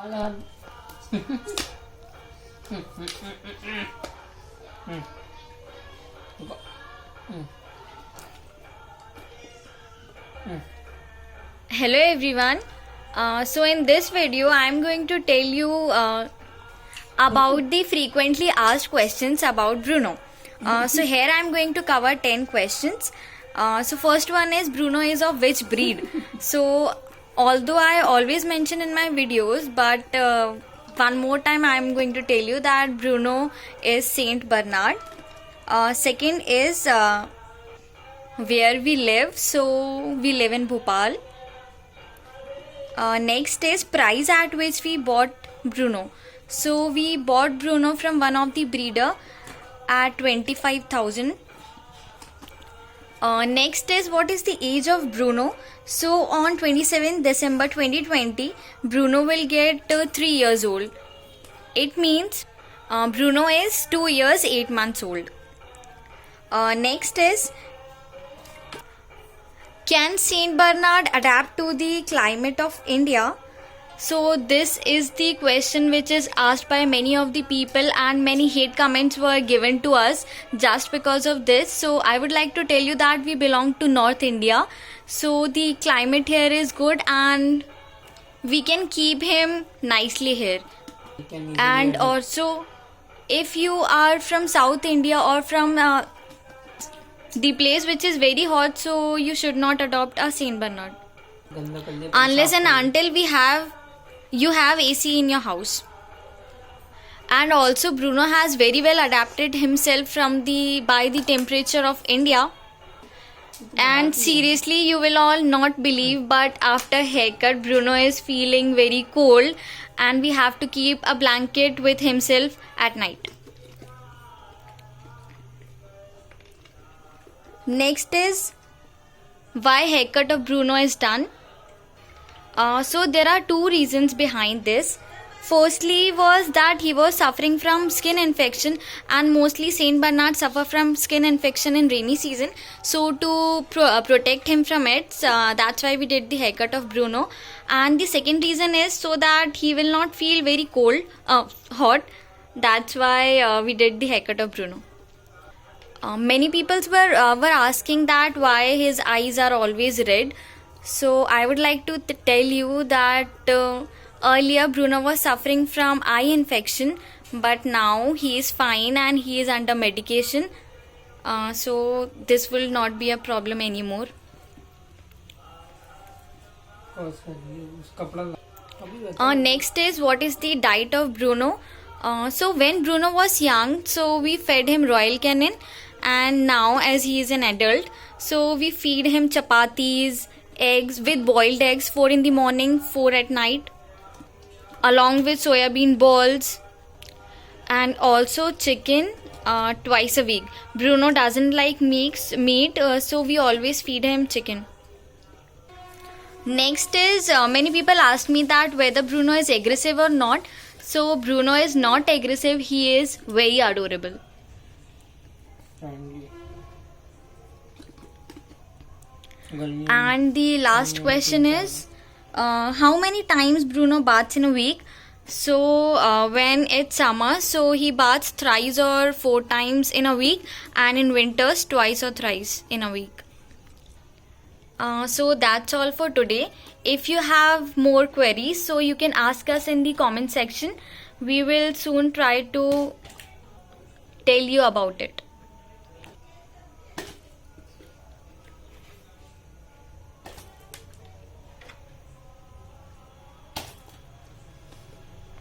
Hello everyone. So in this video I am going to tell you about the frequently asked questions about Bruno. So here I am going to cover 10 questions. So first one is, Bruno is of which breed? So although I always mention in my videos, but one more time I am going to tell you that Bruno is Saint Bernard. Second is where we live. So we live in Bhopal. Next is price at which we bought Bruno. So we bought Bruno from one of the breeder at 25,000. Next is, what is the age of Bruno? So on 27th December 2020, Bruno will get 3 years old. It means Bruno is 2 years 8 months old. Next is, can Saint Bernard adapt to the climate of India? So this is the question which is asked by many of the people, and many hate comments were given to us just because of this. So I would like to tell you that we belong to North India. So the climate here is good and we can keep him nicely here. And also, if you are from South India or from the place which is very hot, so you should not adopt a Saint Bernard unless and until you have AC in your house. And also Bruno has very well adapted himself by the temperature of India. And seriously, you will all not believe, but after haircut Bruno is feeling very cold and we have to keep a blanket with himself at night. Next is, why haircut of Bruno is done. So there are 2 reasons behind this. Firstly was that he was suffering from skin infection, and mostly Saint Bernard suffer from skin infection in rainy season. So to protect him from it, that's why we did the haircut of Bruno. And the second reason is so that he will not feel very hot. That's why we did the haircut of Bruno. Many people were asking that why his eyes are always red. So I would like to tell you that earlier Bruno was suffering from eye infection, but now he is fine and he is under medication. So this will not be a problem anymore. Next is, what is the diet of Bruno? So when Bruno was young, so we fed him Royal Canin, and now as he is an adult, so we feed him chapatis, eggs with boiled eggs, 4 in the morning, 4 at night, along with soya bean balls, and also chicken twice a week. Bruno doesn't like meat, so we always feed him chicken. Next is, many people ask me that whether Bruno is aggressive or not. So Bruno is not aggressive, he is very adorable. And the last question is, how many times Bruno baths in a week? So when it's summer, so he baths thrice or 4 times in a week, and in winters twice or thrice in a week. So that's all for today. If you have more queries, so you can ask us in the comment section. We will soon try to tell you about it.